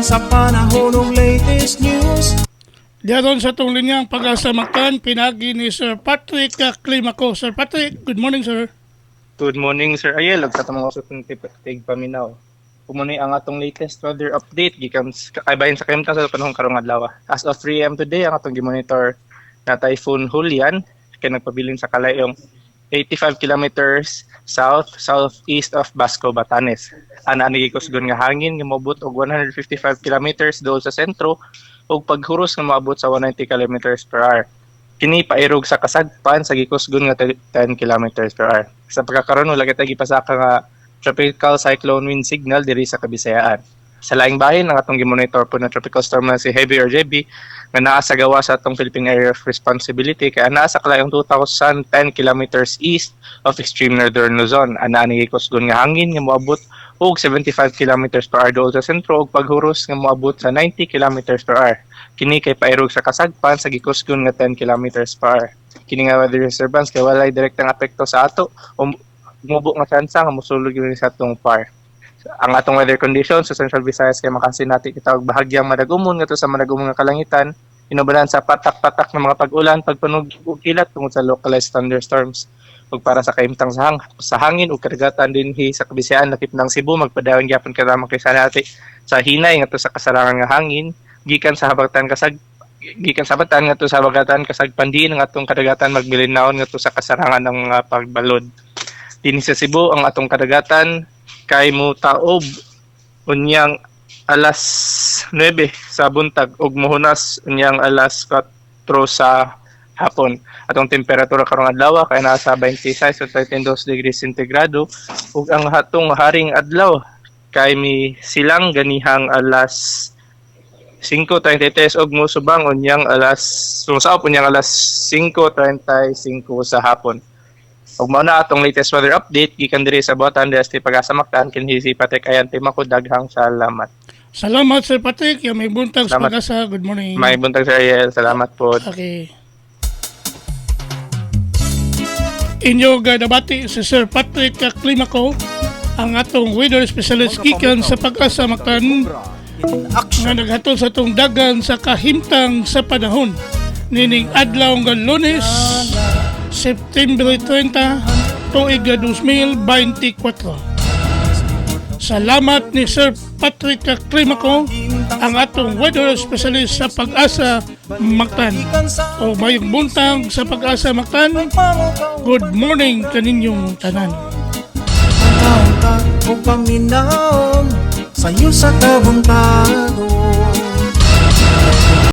Gikan sa panahon ug latest news. Diyan sa itong linyang Pag-asa Mactan, pinagi ni Sir Patrick Climaco. Sir Patrick, good morning, sir. Good morning, Sir Ayel. Ug sa tamang usap ng tigpaminaw. Kumunay ang atong latest weather update gikan kaibahin sa kayumta sa panahon karong adlaw. As of 3 AM today, ang atong gimonitor na Typhoon Julian kay nagpabilin sa kalayong 85 kilometers southeast of Basco, Batanes. Ana ni gikusgon nga hangin nga moabot og 155 kilometers dool sa sentro ug paghuros nga moabot sa 190 kilometers per hour. Kini pairog sa kasagpan sa gikusgon nga 10 kilometers per hour. Sa pagkakaroon wala kita gipasaka nga tropical cyclone wind signal diri sa Kabisayaan. Sa laing bahin ang atong gimonitor po na tropical storm na si Heavy or JB nga naa sa gawa sa atong Philippine Area of Responsibility kaya naa sa kalayong 2,010 kilometers east of extreme northern Luzon. Ana ni gikusgon nga hangin nga moabot og 75 kilometers per hour dool sa sentro ug paghuros nga moabot sa 90 kilometers per hour. Kini kay pairog sa kasagpan sa gikusgon nga 10 kilometers per hour. Kini nga weather disturbance kay walay direktang apekto sa ato o mubo nga tsansa nga mosulod gyud sa atong par. Ang atong weather conditions sa Central Visayas kay makasin natin kita og bahagyang madagumon ngadto sa madagumon nga kalangitan, inubanan sa patak-patak ng mga pag-ulan, pagpanog ug kilat tungod sa localized thunderstorms. Ug para sa kaimtang sa hangin ug karagatan dinhi sa Kabisayaan lakip ng Cebu magpadayon gyapon kadamang kay sanati sa hinay ngadto sa kasarangan nga hangin gikan sa habagatan ngadto sa habagatan kasagpan diin ang atong kadagatan magbilinawon ngadto sa kasarangan ng mga pagbalod. Dinhi sa Cebu ang atong kadagatan kay mutaob unyang alas 9 sa buntag ug mohunas unyang alas 4 sa hapon. Atong temperatura karong adlaw kay nasa 26 o 32 degrees centigrado ug ang hatong haring adlaw kay mi silang ganihang alas 5:33 ug musubang unyang alas 5:35 sa hapon. Ug mao na atong latest weather update gikan diri sa Buhatan Desti Pag-asa Mactan kinhi si Patrick Ayante Mako daghang salamat. Salamat, Sir Patrick. May buntag sa Salamat. Pag-asa. Good morning. May buntag Sir Ariel. Salamat po. Okay. Inyo gadabati si Sir Patrick Climaco, ang atong weather specialist gikan sa Pag-asa Mactan nga naghatol sa itong dagan sa kahimtang sa panahon nining adlaw nga Lunes, September 30, tuig 2024. Salamat ni Sir Patrick Climaco, ang atong weather specialist sa Pag-asa Mactan. O mayong buntag sa Pag-asa Mactan. Good morning kaninyong tanan. Ang o paminaw sayo sa kabuntag